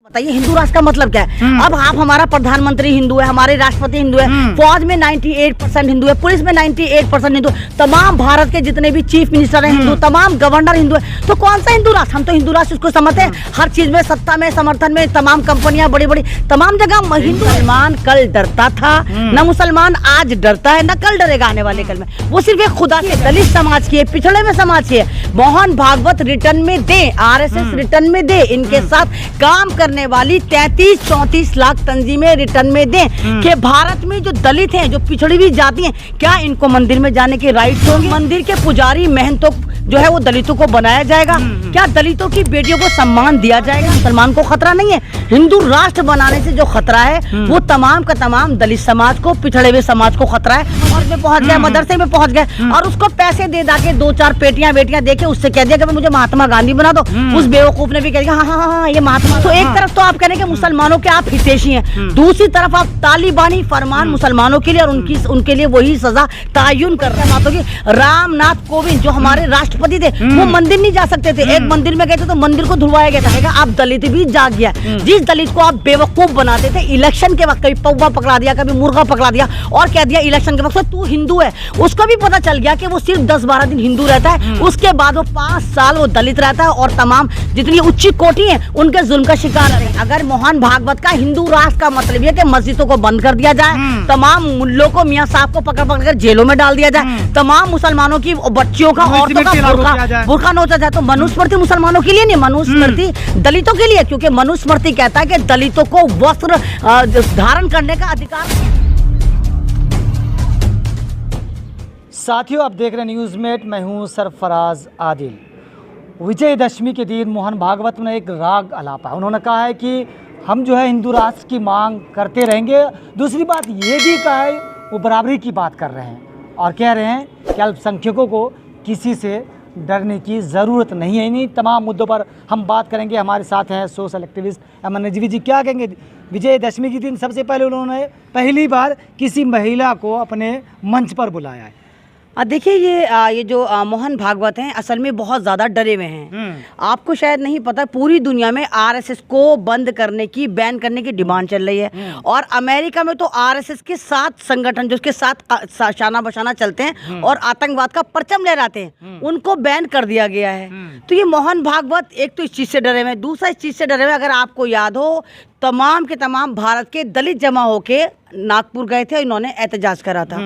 बताइए हिंदू राष्ट्र का मतलब क्या है। अब आप हमारा प्रधानमंत्री हिंदू है, हमारे राष्ट्रपति हिंदू है, फौज में 98% हिंदू है, पुलिस में 98% हिंदू, तमाम भारत के जितने भी चीफ मिनिस्टर हैं हिंदू, तमाम गवर्नर हिंदू है। तो कौन सा हिंदू राष्ट्र? हम तो हिंदू राष्ट्र उसको समझते हैं हर चीज में, सत्ता में, समर्थन में, तमाम कंपनियां बड़ी बड़ी तमाम जगह हिंदू। मुसलमान कल डरता था, न मुसलमान आज डरता है, न कल डरेगा आने वाले कल में। वो सिर्फ एक खुदा से, दलित समाज की है, पिछड़े में समाज की है। मोहन भागवत रिटर्न में दे, RSS रिटर्न में दे, इनके साथ काम करने वाली 33-34 लाख तंजीमें रिटर्न में दें कि भारत में जो दलित हैं, जो पिछड़ी हुई जाति हैं, क्या इनको मंदिर में जाने के राइट्स होंगे? मंदिर के पुजारी महंतों जो है वो दलितों को बनाया जाएगा? क्या दलितों की बेटियों को सम्मान दिया जाएगा? मुसलमान को खतरा नहीं है। हिंदू राष्ट्र बनाने से जो खतरा है वो तमाम का तमाम दलित समाज को, पिछड़े हुए समाज को खतरा है। और में पहुंच गए, मदरसे में पहुंच गए और उसको पैसे दे के 2-4 पेटियां बेटियां देके उससे कह दिया कि मुझे महात्मा गांधी बना दो। उस बेवकूफ ने भी कह दिया हाँ ये महात्मा। तो एक तरफ तो आप कह रहे हैं कि मुसलमानों के आप हितैषी हैं, दूसरी तरफ आप तालिबानी फरमान मुसलमानों के लिए और उनके लिए वही सजा तयन कर रहे हैं। बातों की रामनाथ कोविंद जो हमारे राष्ट्रपति थे वो मंदिर नहीं जा सकते थे, एक मंदिर में गए थे तो मंदिर को धुलवाया गया था। आप दलित भी जाग गया, जिस दलित को आप बेवकूफ बनाते थे इलेक्शन के वक्त, कभी पौवा पकड़ा दिया, कभी मुर्गा पकड़ा दिया और कह दिया इलेक्शन के वक्त तू हिंदू है, उसको भी पता चल गया कि वो सिर्फ 10-12 दिन हिंदू रहता है, उसके बाद वो 5 साल वो दलित रहता है और तमाम जितनी उच्च कोटि है उनके जुल्म का शिकार है। अगर मोहन भागवत का हिंदू राष्ट्र का मतलब है कि मस्जिदों को बंद कर दिया जाए, तमाम मुल्लों को, मियां साहब को पकड़ कर जेलों में डाल दिया जाए, तमाम मुसलमानों की बच्चियों का, औरतों का बुर्का नोचा जाए, तो मनुस्मृति मुसलमानों के लिए नहीं, मनुस्मृति दलितों के लिए, क्योंकि मनुस्मृति कहता है कि दलितों को वस्त्र धारण करने का अधिकार। साथियों, आप देख रहे हैं न्यूज़मेट, मैं हूं सरफराज आदिल। विजयदशमी के दिन मोहन भागवत ने एक राग आलापा। उन्होंने कहा है कि हम जो है हिंदू राष्ट्र की मांग करते रहेंगे। दूसरी बात ये भी कहा है वो बराबरी की बात कर रहे हैं और कह रहे हैं कि अल्पसंख्यकों को किसी से डरने की ज़रूरत नहीं है। इन्हीं तमाम मुद्दों पर हम बात करेंगे। हमारे साथ हैं सोशल एक्टिविस्ट अमन नजवी जी। क्या कहेंगे, विजयदशमी के दिन सबसे पहले उन्होंने पहली बार किसी महिला को अपने मंच पर बुलाया है। देखिए ये जो मोहन भागवत हैं असल में बहुत ज़्यादा डरे हुए हैं। आपको शायद नहीं पता, पूरी दुनिया में RSS को बंद करने की, बैन करने की डिमांड चल रही है और अमेरिका में तो RSS के 7 संगठन जो उसके साथ शाना बशाना चलते हैं और आतंकवाद का परचम लहराते हैं, उनको बैन कर दिया गया है। तो ये मोहन भागवत एक तो इस चीज़ से डरे हुए हैं, दूसरा इस चीज़ से डरे हुए, अगर आपको याद हो तमाम के तमाम भारत के दलित जमा होके नागपुर गए थे, इन्होंने एहतजाज करा था।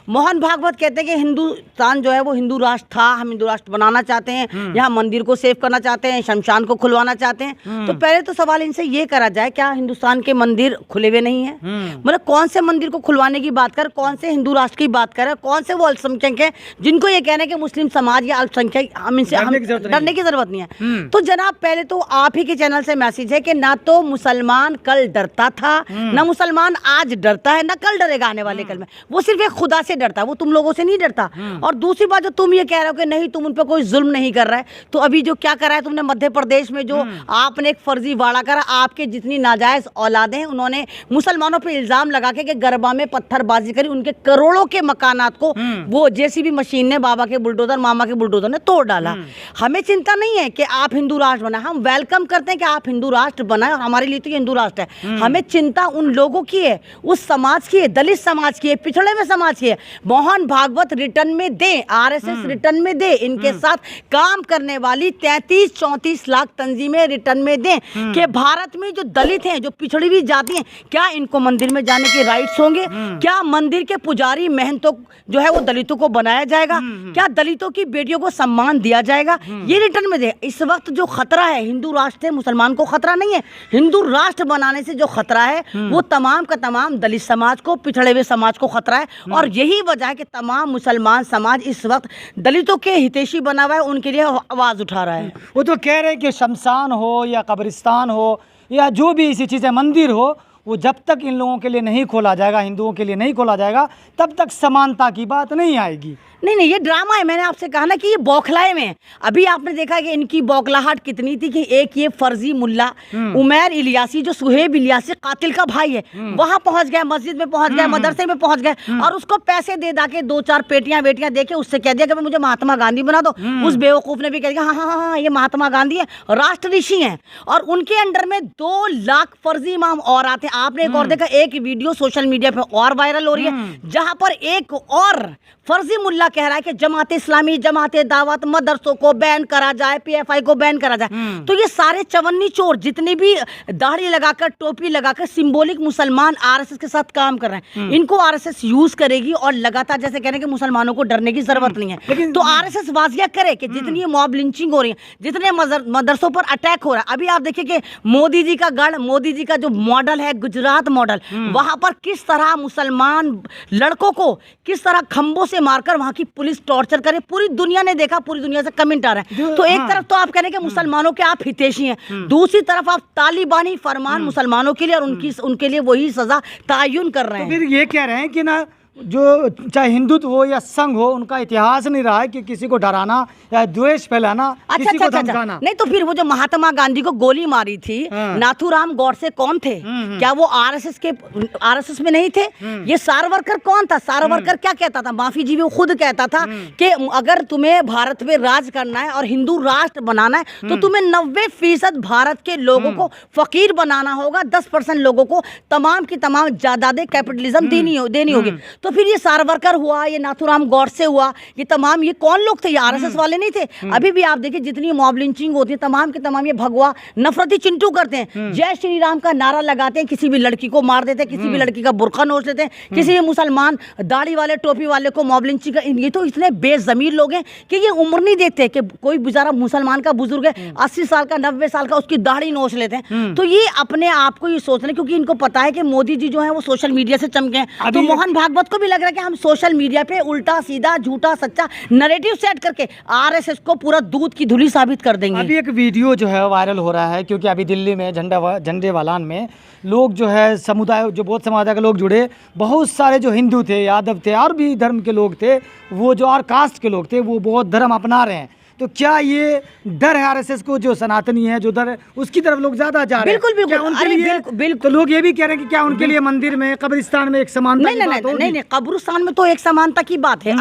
मोहन भागवत कहते हैं कि हिंदुस्तान जो है वो हिंदू राष्ट्र था, हम हिंदू राष्ट्र बनाना चाहते हैं, यहाँ मंदिर को सेव करना चाहते हैं, शमशान को खुलवाना चाहते हैं। तो पहले तो सवाल इनसे ये करा जाए, क्या हिंदुस्तान के मंदिर खुले हुए नहीं है? मतलब कौन से मंदिर को खुलवाने की बात कर, कौन से हिंदू राष्ट्र की बात कर, कौन से वो अल्पसंख्यक है जिनको ये कहना है कि मुस्लिम समाज या अल्पसंख्यक हम इनसे डरने की जरूरत नहीं है। तो जनाब पहले तो आप ही के चैनल से मैसेज है कि ना तो मुसलमान कल डरता था, न मुसलमान आज डरता है, न कल डरेगा आने वाले कल में। वो सिर्फ एक खुदा से डरता है, वो तुम लोगों से नहीं डरता। और दूसरी बात जो तुम ये कह रहे हो कि नहीं तुम उन पर कोई जुल्म नहीं कर रहा है, तो अभी जो क्या करा है तुमने मध्य प्रदेश में, जो आपने एक फर्जी वाड़ा करा, आपके जितनी नाजायज औलादे हैं उन्होंने मुसलमानों पर इल्जाम लगा के गरबा में पत्थरबाजी करी, उनके करोड़ों के मकानात को वो JCB मशीन ने, बाबा के बुलडोजर, मामा के बुलडोजर ने तोड़ डाला। हमें चिंता नहीं है कि आप हिंदू राष्ट्र बनाए, हम वेलकम करते हैं कि आप हिंदू राष्ट्र बनाए, हमारे लिए तो ये हिंदू राष्ट्र है। हमें चिंता उन लोगों की है, उस समाज की है, दलित समाज की है, पिछड़े हुए समाज की है। मोहन भागवत रिटर्न में दे, RSS रिटर्न में दे, इनके साथ काम करने वाली 33-34 लाख तंजीमें रिटर्न में दें कि भारत में जो दलित हैं, जो पिछड़ी हुई जाति हैं, क्या इनको मंदिर में जाने के राइट्स होंगे? क्या मंदिर के पुजारी महंतों जो है वो दलितों को बनाया जाएगा? क्या दलितों की बेटियों को सम्मान दिया जाएगा? ये रिटर्न में दे। इस वक्त जो खतरा है हिंदू राष्ट्र से मुसलमान को खतरा नहीं है, हिंदू राष्ट्र बनाने से जो खतरा है वो तमाम का तमाम दलित समाज को, पिछड़े हुए समाज को खतरा है। और यही वजह है कि तमाम मुसलमान समाज इस वक्त दलितों के हितैषी बना हुआ है, उनके लिए आवाज उठा रहा है। वो तो कह रहे हैं कि शमशान हो या कब्रिस्तान हो या जो भी ऐसी चीज़ें, मंदिर हो, वो जब तक इन लोगों के लिए नहीं खोला जाएगा, हिंदुओं के लिए नहीं खोला जाएगा, तब तक समानता की बात नहीं आएगी। नहीं नहीं, ये ड्रामा है। मैंने आपसे कहा ना कि ये बौखलाए में है। अभी आपने देखा कि इनकी बौखलाहट कितनी थी कि एक ये फर्जी मुल्ला उमैर इलियासी, जो सुहेब इलियासी कातिल का भाई है, वहां पहुंच गया, मस्जिद में पहुंच गया, मदरसे में पहुंच गए और उसको पैसे दे के 2-4 पेटियां बेटियां देके उससे कह दिया कि मुझे महात्मा गांधी बना दो। उस बेवकूफ ने भी कह दिया हाँ हाँ हाँ ये महात्मा गांधी है, राष्ट्र ऋषि हैं, और उनके अंडर में 2 लाख फर्जी इमाम और आते हैं। आपने एक और देखा, एक वीडियो सोशल मीडिया पे और वायरल हो रही है जहां पर एक और फर्जी मुल्ला कह रहा है कि जमात इस्लामी, जमात दावत, मदरसों को बैन करा जाए, पीएफआई को बैन करा जाए। तो ये सारे चवन्नी चोर जितने भी दाढ़ी लगाकर, टोपी लगाकर सिंबॉलिक मुसलमान आरएसएस के साथ काम कर रहे हैं, इनको आरएसएस यूज करेगी और लगातार जैसे कह रहे हैं कि मुसलमानों को डरने की जरूरत नहीं है। तो आरएसएस वाजिया करे कि जितनी मॉब लिंचिंग हो रही है, जितने मदरसों पर अटैक हो रहा है, अभी आप देखिए कि मोदी जी का गढ़, मोदी जी का जो मॉडल है गुजरात मॉडल, वहां पर किस तरह मुसलमान लड़कों को किस तरह खंभों से मारकर वहां की पुलिस टॉर्चर करे, पूरी दुनिया ने देखा, पूरी दुनिया से कमेंट आ रहे हैं। तो एक तरफ तो आप कह रहे हैं कि मुसलमानों के आप हितैषी हैं, दूसरी तरफ आप तालिबानी फरमान मुसलमानों के लिए और उनके लिए वही सजा तायुन कर रहे हैं। तो फिर ये कह रहे हैं कि ना जो चाहे हिंदुत्व हो या संघ हो, उनका इतिहास नहीं रहा है कि किसी को डराना या द्वेष फैलाना, किसी को धमकाना। नहीं तो फिर वो जो महात्मा गांधी को गोली मारी थी, नाथूराम गौडसे कौन थे? क्या वो आरएसएस में नहीं थे? ये सावरकर कौन था? सावरकर क्या कहता था? माफी जी, वो खुद कहता था कि अगर तुम्हें भारत में राज करना है और हिंदू राष्ट्र बनाना है तो तुम्हें 90% भारत के लोगों को फकीर बनाना होगा, 10% लोगों को तमाम की तमाम जायदादें कैपिटलिज्म देनी होगी। तो फिर ये सावरकर हुआ, ये नाथूराम गौडसे हुआ, ये तमाम ये कौन लोग थे? ये आरएसएस वाले नहीं थे। अभी भी आप देखिए जितनी मॉब लिंचिंग होती है, तमाम के तमाम ये भगवा नफरती चिंटू करते हैं, जय श्री राम का नारा लगाते हैं, किसी भी लड़की को मार देते हैं, किसी भी लड़की का बुर्का नोच लेते हैं, किसी भी मुसलमान दाढ़ी वाले टोपी वाले को मॉब लिंचिंग कर। ये तो इतने बेजमीर लोग हैं कि ये उम्र नहीं देखते कि कोई बेचारा मुसलमान का बुजुर्ग है 80 साल का, 90 साल का, उसकी दाढ़ी नोच लेते हैं। तो ये अपने आप को ये सोच रहे हैं, क्योंकि इनको पता है कि मोदी जी जो है वो सोशल मीडिया से चमके हैं। तो मोहन भागवत को भी लग रहा है कि हम सोशल मीडिया पे उल्टा सीधा झूठा सच्चा नैरेटिव सेट करके आरएसएस को पूरा दूध की धुली साबित कर देंगे। अभी एक वीडियो जो है वायरल हो रहा है, क्योंकि अभी दिल्ली में झंडे वालान में लोग जो है समुदाय, जो बौद्ध समुदाय के लोग जुड़े, बहुत सारे जो हिंदू थे, यादव थे और भी धर्म के लोग थे, वो जो और कास्ट के लोग थे, वो बौद्ध धर्म अपना रहे हैं। तो क्या ये डर है आरएसएस को, जो सनातनी है, जो डर है, उसकी तरफ लोग ज्यादा जा रहे हैं? बिल्कुल बिल्कुल बिल्कुल। तो लोग ये भी कह रहे हैं कि क्या उनके लिए मंदिर में, कब्रिस्तान में एक समानता की बात होगी? नहीं, कब्रिस्तान में तो एक समानता की बात है।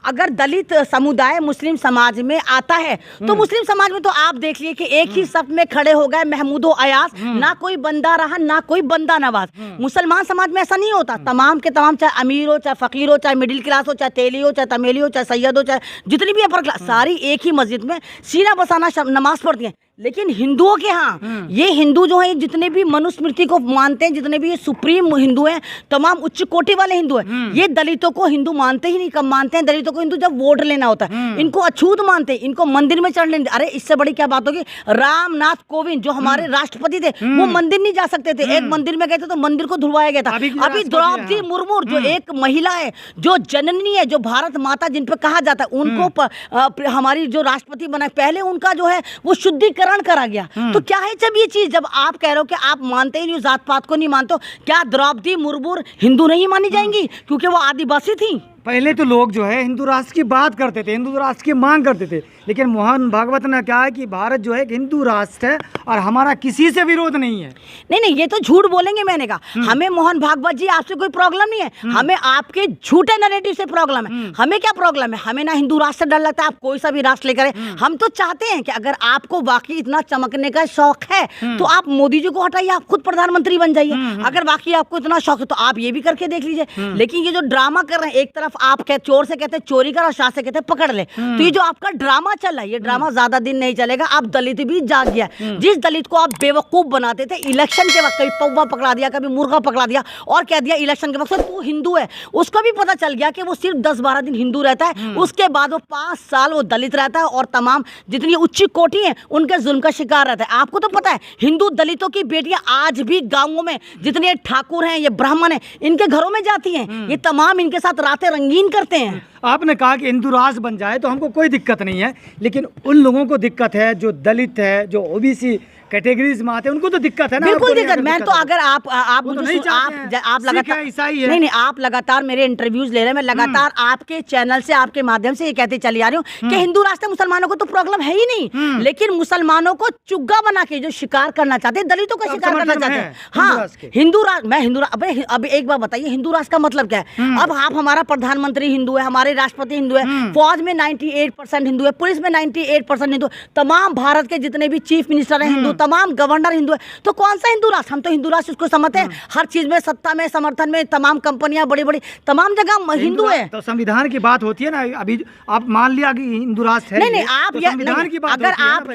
अगर दलित समुदाय मुस्लिम समाज में आता है तो मुस्लिम समाज में तो आप देख लिए कि एक ही सफ में खड़े हो गए महमूदो अयाज, ना कोई बंदा रहा ना कोई बंदा नवाज। मुसलमान समाज में ऐसा नहीं होता, तमाम के तमाम, चाहे अमीर हो, चाहे फकीर हो, चाहे मिडिल क्लास हो, चाहे तेली हो, चाहे तमेली हो, चाहे सैयद हो, चाहे जितनी भी अपर क्लास, सारी एक ही मस्जिद में सीना बसाना नमाज पढ़ती हैं। लेकिन हिंदुओं के यहाँ ये हिंदू जो है, जितने भी मनुस्मृति को मानते हैं, जितने भी ये सुप्रीम हिंदू हैं, तमाम उच्च कोटि वाले हिंदू हैं, ये दलितों को हिंदू मानते ही नहीं। कब मानते हैं दलितों को हिंदू? जब वोट लेना होता है। इनको अछूत मानते हैं, इनको मंदिर में चढ़ने। अरे इससे बड़ी क्या बात होगी? रामनाथ कोविंद जो हमारे राष्ट्रपति थे, वो मंदिर नहीं जा सकते थे। एक मंदिर में गए थे तो मंदिर को धुलवाया गया था। अभी द्रौपदी मुर्मू जो एक महिला है, जो जननी है, जो भारत माता जिन पर कहा जाता है, उनको हमारी जो राष्ट्रपति बनाए, पहले उनका जो है वो शुद्धिकरण करा गया। तो क्या है जब ये चीज, जब आप कह रहे हो कि आप मानते ही नहीं, जात पात को नहीं मानते हो, क्या द्रौपदी मुर्मू हिंदू नहीं मानी जाएंगी क्योंकि वो आदिवासी थी? पहले तो लोग जो है हिंदू राष्ट्र की बात करते थे, हिंदू राष्ट्र की मांग करते थे, लेकिन मोहन भागवत ने कहा है कि भारत जो है एक हिंदू राष्ट्र है और हमारा किसी से विरोध नहीं है। नहीं, ये तो झूठ बोलेंगे। मैंने कहा हमें मोहन भागवत जी आपसे कोई प्रॉब्लम नहीं है, हमें आपके झूठे नैरेटिव से प्रॉब्लम है। हमें क्या प्रॉब्लम है? हमें ना हिंदू राष्ट्र से डर लगता है, आप कोई सा भी राष्ट्र लेकर। हम तो चाहते हैं कि अगर आपको वाकई इतना चमकने का शौक है तो आप मोदी जी को हटाइए, आप खुद प्रधानमंत्री बन जाइए। अगर वाकई आपको इतना शौक है तो आप ये भी करके देख लीजिए। लेकिन ये जो ड्रामा कर रहे हैं, एक तरफ आप चोर से कहते हैं चोरी कर और शाह से कहते हैं पकड़ ले, तो ये जो आपका ड्रामा चल रहा है, ये ड्रामा ज्यादा दिन नहीं चलेगा। आप दलित भी जाग गया। जिस दलित को आप बेवकूफ बनाते थे, इलेक्शन के वक्त कभी पौवा पकड़ा दिया, कभी मुर्गा पकड़ा दिया और कह दिया इलेक्शन के वक्त तू हिंदू है, उसको भी पता चल गया कि वो सिर्फ 10-12 दिन हिंदू रहता है, उसके बाद वो 5 साल वो दलित रहता है और तमाम जितनी उच्च कोटि है उनके जुल्म का शिकार रहता है। आपको तो पता है हिंदू दलितों की बेटियां आज भी गांवों में, जितने ठाकुर हैं, ये ब्राह्मण हैं, इनके घरों में जाती हैं, ये तमाम इनके साथ रातें रंगीन करते हैं। आपने कहा कि हिंदू राष्ट्र बन जाए तो हमको कोई दिक्कत नहीं है, लेकिन उन लोगों को दिक्कत है जो दलित है, जो ओबीसी कैटेगरीज में आते हैं उनको तो दिक्कत है ना। बिल्कुल आपको नहीं दिक्कत। अगर मैं दिक्कत तो है अगर आप वो तो मुझे नहीं आप चाहते हैं। आप सिख है, लगातार ईसाई है। नहीं आप लगातार मेरे इंटरव्यूज ले रहे हैं, मैं लगातार आपके चैनल से आपके माध्यम से ये कहते चली आ रही हूँ कि हिंदू राष्ट्र मुसलमानों को तो प्रॉब्लम है ही नहीं, लेकिन मुसलमानों को चुग्गा बना के जो शिकार करना चाहते हैं, दलितों का शिकार करना चाहते हैं। हाँ, हिंदू राष्ट्र, मैं हिंदू, अब एक बार बताइए हिंदू राष्ट्र का मतलब क्या है? अब आप, हमारा प्रधानमंत्री हिंदू है, हमारे राष्ट्रपति हिंदू है, फौज में 98% हिंदू है, पुलिस में 98% हिंदू, तमाम भारत के जितने भी चीफ मिनिस्टर हैं हिंदू, तमाम गवर्नर हिंदू है, तो कौन सा हिंदू राष्ट्र? हम तो हिंदू राष्ट्र उसको समझते हैं, हर चीज में, सत्ता में, समर्थन में, तमाम कंपनियां बड़ी बड़ी तमाम जगह हिंदू है। तो संविधान की बात होती है ना, अभी आप मान लिया कि हिंदू राष्ट्र है। नहीं आप तो संविधान की बात अगर आप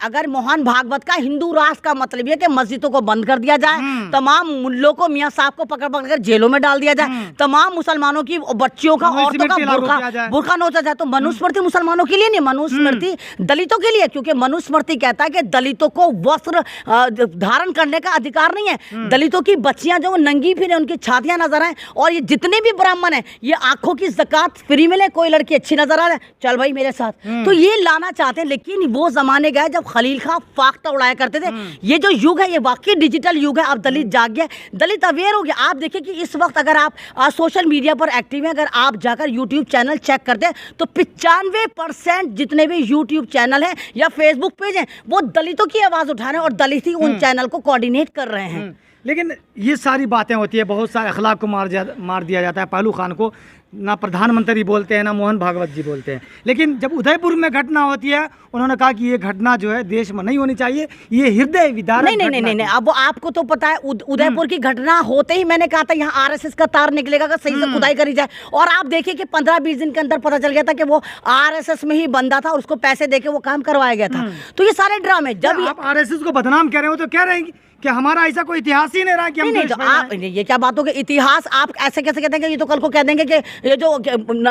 अगर मोहन भागवत का हिंदू राष्ट्र का मतलब ये कि मस्जिदों को बंद कर दिया जाए, तमाम मुल्लों को, मियां साहब को पकड़ पकड़ कर जेलों में डाल दिया जाए, तमाम मुसलमानों की बच्चियों का, औरतों का बुर्का नोचा जाए, तो मनुस्मृति मुसलमानों के लिए नहीं, मनुस्मृति दलितों के लिए, क्योंकि मनुस्मृति कहता है कि दलितों को वस्त्र धारण करने का अधिकार नहीं है। दलितों की बच्चियां जो नंगी फिरे, उनकी छातियां नजर आए, और ये जितने भी ब्राह्मण हैं, ये आंखों की ज़कात फ्री मिले, कोई लड़की अच्छी नजर आ जाए, चल भाई मेरे साथ, तो ये लाना चाहते हैं। लेकिन वो जमाने गए जब खलील खां फाख्ता उड़ाया करते थे। ये जो युग है ये वाकई डिजिटल युग है। अब दलित जाग गया, दलित अवेयर हो गया। आप देखिए कि इस वक्त अगर आप सोशल मीडिया पर एक्टिव हैं, अगर आप जाकर यूट्यूब चैनल चेक करते हैं तो 95% जितने भी यूट्यूब चैनल हैं या फेसबुक पेज हैं, वो दलितों की आवाज़ उठा रहे हैं और दलित ही उन चैनल को कोऑर्डिनेट कर रहे हैं। लेकिन ये सारी बातें होती है, बहुत सारे अखलाक को मार दिया जाता है। पहलू खान को ना प्रधानमंत्री बोलते हैं, ना मोहन भागवत जी बोलते हैं। लेकिन जब उदयपुर में घटना होती है, उन्होंने कहा कि ये घटना जो है देश में नहीं होनी चाहिए, ये हृदय विदारक नहीं। अब आपको तो पता है उदयपुर की घटना होते ही मैंने कहा था यहाँ आरएसएस का तार निकलेगा अगर सही से खुदाई करी जाए। और आप देखिए कि 15-20 दिन के अंदर पता चल गया था कि वो आरएसएस में ही बंदा था और उसको पैसे देके वो काम करवाया गया था। तो ये सारे ड्रामे, जब आप आरएसएस को बदनाम कह रहे हो तो कह रहे हैं कि हमारा ऐसा कोई इतिहास ही नहीं रहा कि हम नहीं, तो आप ये क्या बात हो गई? इतिहास आप ऐसे कैसे कहते हैं? ये तो कल को कह देंगे कि ये जो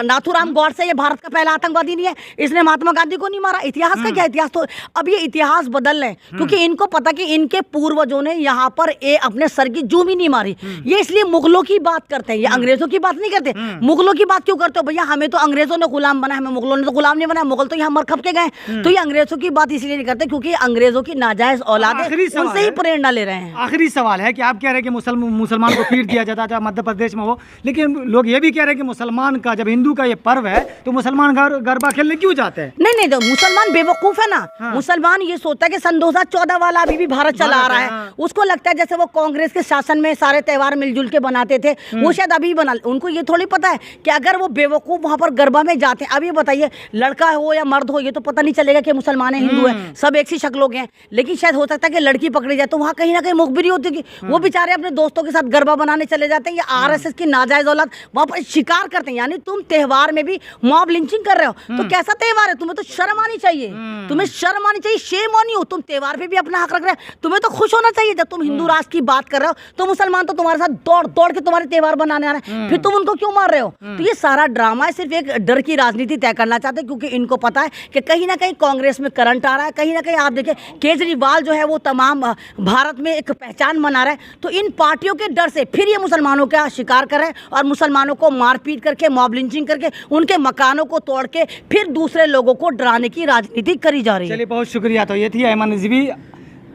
नाथूराम गॉडसे ये भारत का पहला आतंकवादी नहीं है, इसने महात्मा गांधी को नहीं मारा। इतिहास का क्या इतिहास? तो अब ये इतिहास बदल रहे हैं क्योंकि इनको पता कि इनके पूर्वजों ने यहाँ पर अपने सर की जूम ही नहीं मारी। ये इसलिए मुगलों की बात करते हैं, ये अंग्रेजों की बात नहीं करते। मुगलों की बात क्यों करते हो भैया? हमें तो अंग्रेजों ने गुलाम बनाया, हमें मुगलों ने तो गुलाम नहीं बनाया। मुगल तो यहाँ मर खप के गए। तो ये अंग्रेजों की बात इसलिए नहीं करते क्योंकि अंग्रेजों की नाजायज औलाद है, उनसे ही प्रेरणा ले रहे हैं। आखिरी सवाल है कि आप कह रहे हैं कि मुसलमान को पीट दिया जाता है मध्य प्रदेश में हो, लेकिन लोग ये भी कह रहे हैं कि मुसलमान का जब हिंदू का ये पर्व है तो मुसलमान गरबा खेलने क्यों जाते हैं? नहीं, तो मुसलमान बेवकूफ है ना। मुसलमान ये सोचता है कि सन 2014 वाला अभी भी भारत चला आ रहा है। उसको लगता है जैसे वो कांग्रेस के शासन में सारे त्योहार मिलजुल के बनाते थे, वो शायद अभी बना। उनको ये थोड़ी पता है कि अगर वो बेवकूफ वहां पर गरबा में जाते हैं, अब ये बताइए लड़का हो या मर्द हो, ये तो पता नहीं चलेगा कि मुसलमान है हिंदू है, सब एक सी शक्लों के हैं। लेकिन शायद हो सकता है कि लड़की पकड़ी जाए तो वहाँ कहीं ना कहीं मुखबिरी होती है, वो बेचारे अपने दोस्तों के साथ गरबा बनाने चले जाते हैं। ये आरएसएस की नाजायज औलाद वहां पर शिकार करते हैं। यानी तुम त्योहार में भी मॉब लिंचिंग कर रहे हो, तो कैसा त्योहार है? तुम्हें तो शर्म आनी चाहिए, तुम्हें शर्म आनी चाहिए, शेम ऑन यू। तुम त्योहार पे भी अपना हक रख रहे हो, तुम्हें तो खुश होना चाहिए। जब तुम हिंदू राष्ट्र की बात कर रहे हो तो मुसलमान तो तुम्हारे साथ दौड़ दौड़ के तुम्हारे त्योहार बनाने आ रहे हैं, फिर तुम उनको क्यों मार रहे हो? तो ये सारा ड्रामा है, सिर्फ एक डर की राजनीति तय करना चाहते हैं क्योंकि इनको पता है कि कहीं ना कहीं कांग्रेस में करंट आ रहा है, कहीं ना कहीं आप देखिए केजरीवाल जो है वो तमाम भारत में एक पहचान बना रहा है। तो इन पार्टियों के डर से फिर ये मुसलमानों का शिकार कर रहे हैं और मुसलमानों को मारपीट करके, मॉब लिंचिंग करके, उनके मकानों को तोड़ के फिर दूसरे लोगों को डराने की राजनीति करी जा रही है। चलिए, बहुत शुक्रिया। तो ये थी अयमन रिजवी।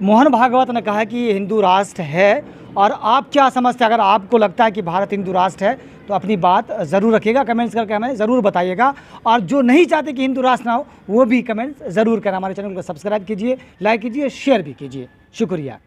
मोहन भागवत ने कहा कि हिंदू राष्ट्र है, और आप क्या समझते हैं? अगर आपको लगता है कि भारत हिंदू राष्ट्र है तो अपनी बात ज़रूर रखिएगा, कमेंट्स करके हमें ज़रूर बताइएगा। और जो नहीं चाहते कि हिंदू राष्ट्र ना हो वो भी कमेंट्स ज़रूर करें। हमारे चैनल को सब्सक्राइब कीजिए, लाइक कीजिए, शेयर भी कीजिए। शुक्रिया।